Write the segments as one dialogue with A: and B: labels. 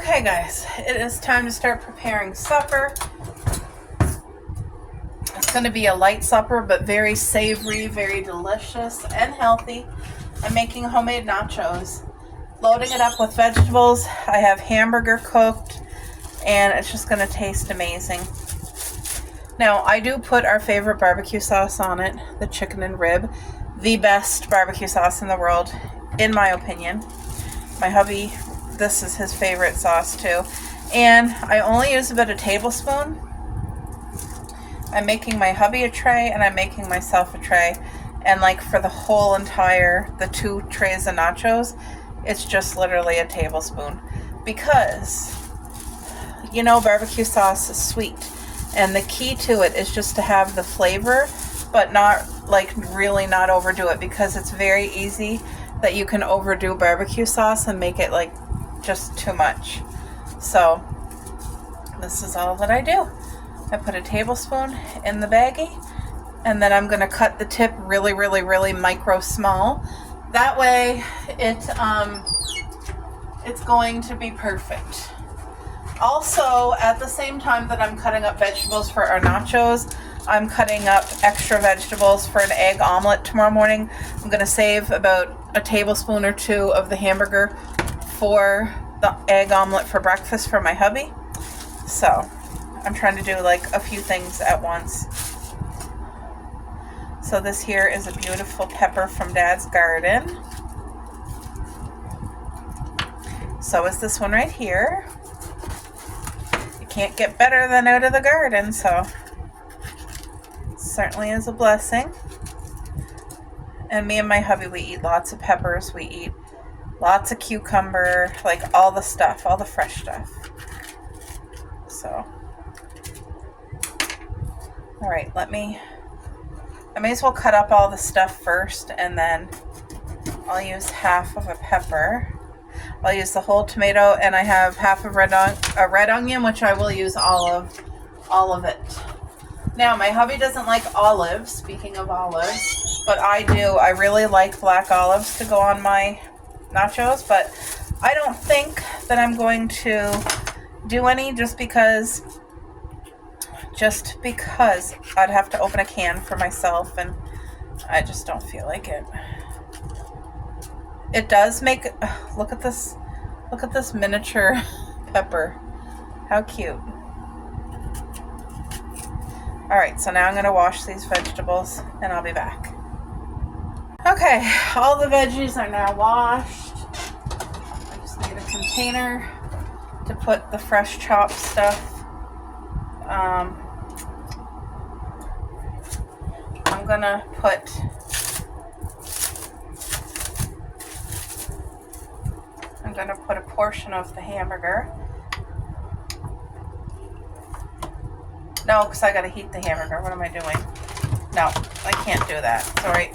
A: Okay guys, it is time to start preparing supper. It's going to be a light supper, but very savory, very delicious, and healthy. I'm making homemade nachos, loading it up with vegetables. I have hamburger cooked, and it's just going to taste amazing. Now, I do put our favorite barbecue sauce on it, the chicken and rib, the best barbecue sauce in the world, in my opinion. My hubby, this is his favorite sauce too. And I only use about a tablespoon. I'm making my hubby a tray, and I'm making myself a tray. And like for the whole entire, the 2 trays of nachos, it's just literally a tablespoon. Because, you know, barbecue sauce is sweet. And the key to it is just to have the flavor, but not, like, really not overdo it. Because it's very easy that you can overdo barbecue sauce and make it, like, just too much. So, this is all that I do. I put a tablespoon in the baggie, and then I'm going to cut the tip really, really, really micro small. That way, it's going to be perfect. Also, at the same time that I'm cutting up vegetables for our nachos, I'm cutting up extra vegetables for an egg omelet tomorrow morning. I'm going to save about a tablespoon or 2 of the hamburger for the egg omelet for breakfast for my hubby. So, I'm trying to do like a few things at once. So this here is a beautiful pepper from Dad's garden. So is this one right here. You can't get better than out of the garden, so it certainly is a blessing. And me and my hubby, we eat lots of peppers. We eat lots of cucumber, like all the stuff, all the fresh stuff. So, all right, I may as well cut up all the stuff first, and then I'll use half of a pepper. I'll use the whole tomato, and I have half of a red onion, which I will use all of it. Now, my hubby doesn't like olives, speaking of olives, but I do. I really like black olives to go on my nachos, but I don't think that I'm going to do any just because I'd have to open a can for myself, and I just don't feel like it. It does make, look at this miniature pepper. How cute. Alright, so now I'm going to wash these vegetables, and I'll be back. Okay, all the veggies are now washed. I just need a container to put the fresh chopped stuff. I'm gonna put a portion of the hamburger. No, because I gotta heat the hamburger. What am I doing? No, I can't do that. Sorry.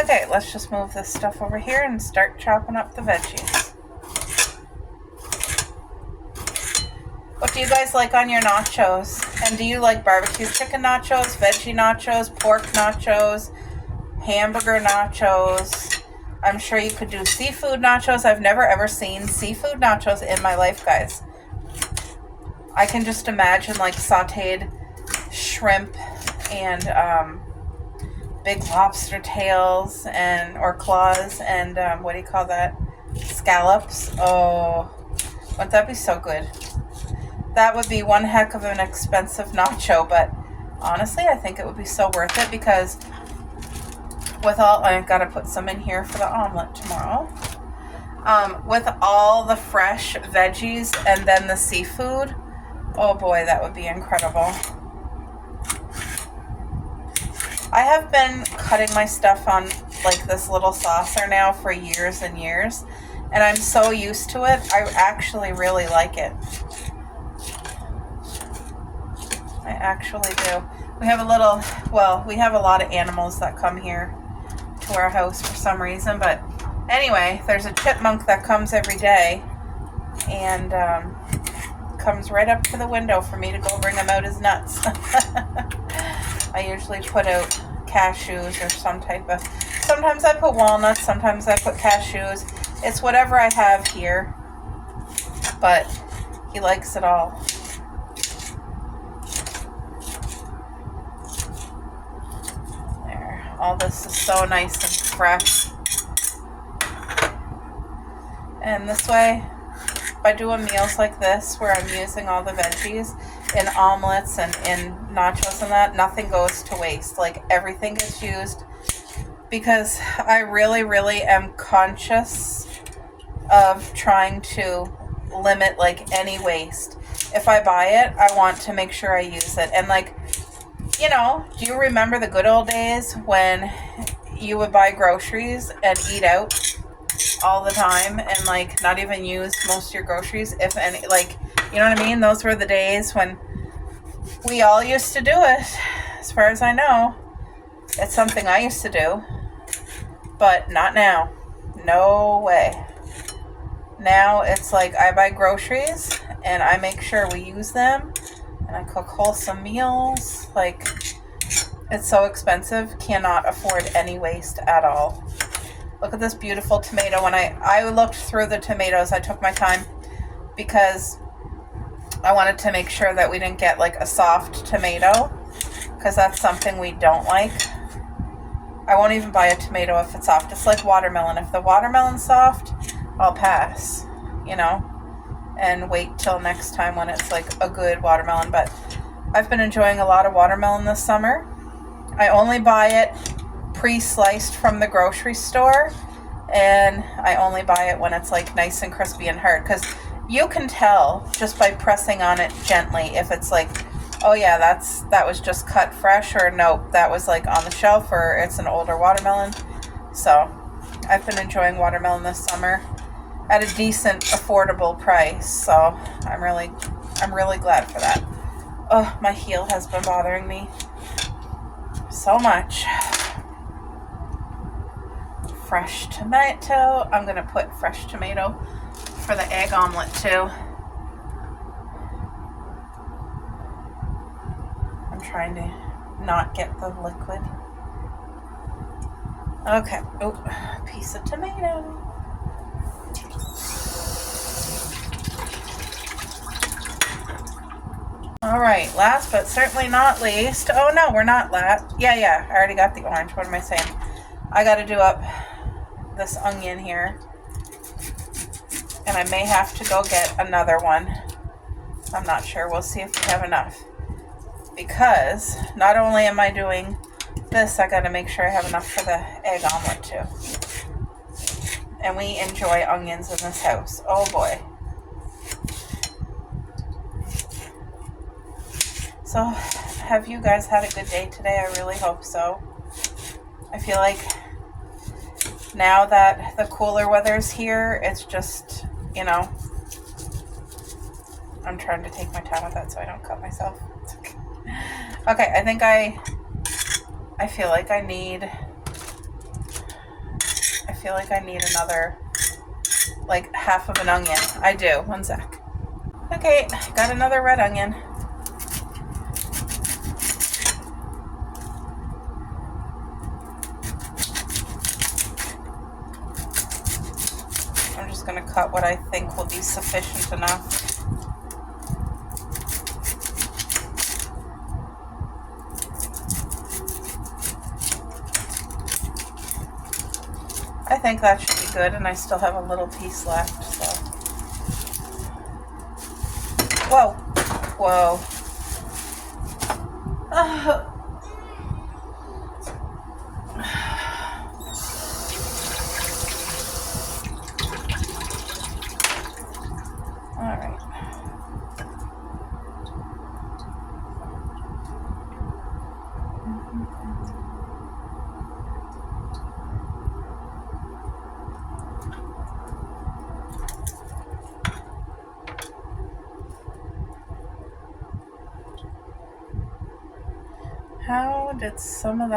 A: Okay, let's just move this stuff over here and start chopping up the veggies. What do you guys like on your nachos? And do you like barbecue chicken nachos, veggie nachos, pork nachos, hamburger nachos? I'm sure you could do seafood nachos. I've never ever seen seafood nachos in my life, guys. I can just imagine like sauteed shrimp and big lobster tails or claws and what do you call that? Scallops. Oh, wouldn't that be so good? That would be one heck of an expensive nacho, but honestly, I think it would be so worth it because I've got to put some in here for the omelet tomorrow. With all the fresh veggies and then the seafood, oh boy, that would be incredible. I have been cutting my stuff on like this little saucer now for years and years, and I'm so used to it. I actually really like it. I actually do. We have a lot of animals that come here to our house for some reason, but anyway, there's a chipmunk that comes every day and comes right up to the window for me to go bring him out his nuts. I usually put out cashews or sometimes I put walnuts, sometimes I put cashews. It's whatever I have here. but he likes it all. There, all this is so nice and fresh. And this way, by doing meals like this, where I'm using all the veggies in omelets and in nachos and that, nothing goes to waste. Like, everything is used, because I really, really am conscious of trying to limit, like, any waste. If I buy it, I want to make sure I use it. And, like, you know, do you remember the good old days when you would buy groceries and eat out all the time and, like, not even use most of your groceries, if any? Like, you know what I mean? Those were the days when we all used to do it, as far as I know. It's something I used to do, but not now. No way. Now it's like I buy groceries and I make sure we use them, and I cook wholesome meals. Like, it's so expensive, cannot afford any waste at all. Look at this beautiful tomato. When I looked through the tomatoes, I took my time, because I wanted to make sure that we didn't get, like, a soft tomato, because that's something we don't like. I won't even buy a tomato if it's soft. It's like watermelon. If the watermelon's soft, I'll pass, you know, and wait till next time when it's, like, a good watermelon. But I've been enjoying a lot of watermelon this summer. I only buy it pre-sliced from the grocery store, and I only buy it when it's, like, nice and crispy and hard, because you can tell just by pressing on it gently if it's like, oh yeah, that was just cut fresh, or nope, that was, like, on the shelf, or it's an older watermelon. So I've been enjoying watermelon this summer at a decent, affordable price, so I'm really glad for that. Oh, my heel has been bothering me so much. Fresh tomato. I'm gonna put fresh tomato for the egg omelet too. I'm trying to not get the liquid. Okay. Oh, piece of tomato. All right, last but certainly not least. Oh no, we're not last. Yeah, I already got the orange. What am I saying? I got to do up this onion here, and I may have to go get another one. I'm not sure. We'll see if we have enough, because not only am I doing this, I got to make sure I have enough for the egg omelet too. And we enjoy onions in this house. Oh boy. So, have you guys had a good day today? I really hope so. I feel like now that the cooler weather's here, it's just, you know, I'm trying to take my time with that so I don't cut myself. Okay, I think I feel like I need another, like, half of an onion. I do. One sec. Okay, got another red onion. I'm just going to cut what I think will be sufficient enough. I think that should be good, and I still have a little piece left, so. Whoa. All right. How did some of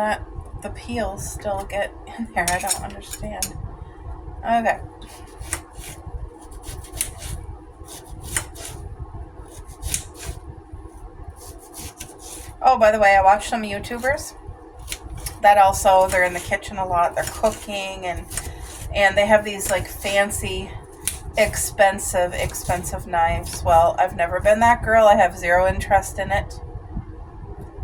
A: the peel still get in there? I don't understand. Okay. Oh, by the way, I watch some YouTubers that also, they're in the kitchen a lot. They're cooking, and they have these, like, fancy expensive knives. Well, I've never been that girl. I have zero interest in it.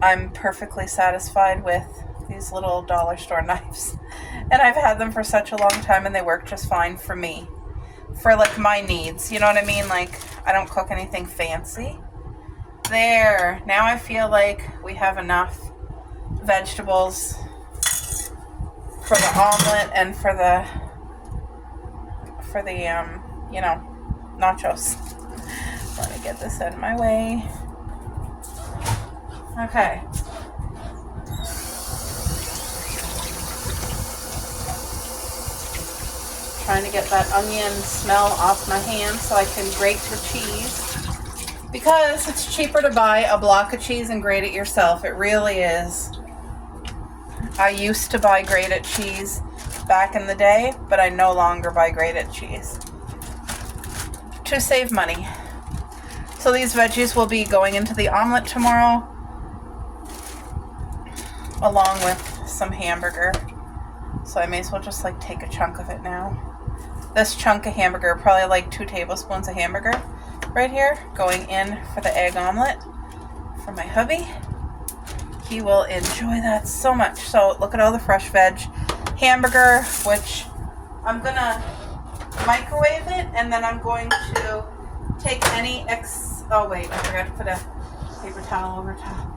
A: I'm perfectly satisfied with these little dollar store knives. And I've had them for such a long time and they work just fine for me. For like my needs, you know what I mean? Like, I don't cook anything fancy. There, now I feel like we have enough vegetables for the omelet and for the you know, nachos. Let me get this out of my way. Okay. Trying to get that onion smell off my hands so I can grate the cheese. Because it's cheaper to buy a block of cheese and grate it yourself. It really is. I used to buy grated cheese back in the day, but I no longer buy grated cheese to save money. So these veggies will be going into the omelet tomorrow, along with some hamburger. So I may as well just like take a chunk of it now. This chunk of hamburger, probably like 2 tablespoons of hamburger right here, going in for the egg omelet for my hubby. He will enjoy that so much. So look at all the fresh veg. Hamburger, which I'm gonna microwave it, and then I'm going to take any oh wait, I forgot to put a paper towel over top.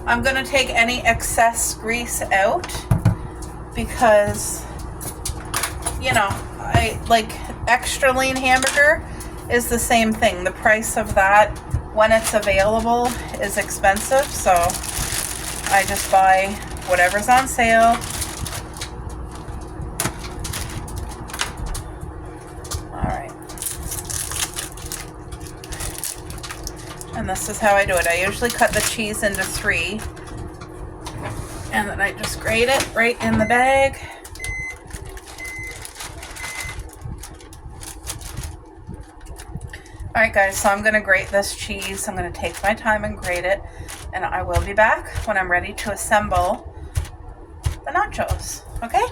A: I'm gonna take any excess grease out because, you know, I like extra lean hamburger is the same thing. The price of that when it's available is expensive, so I just buy whatever's on sale. Alright. And this is how I do it. I usually cut the cheese into 3. And then I just grate it right in the bag. Alright guys, so I'm going to grate this cheese. I'm going to take my time and grate it. And I will be back when I'm ready to assemble the nachos. Okay?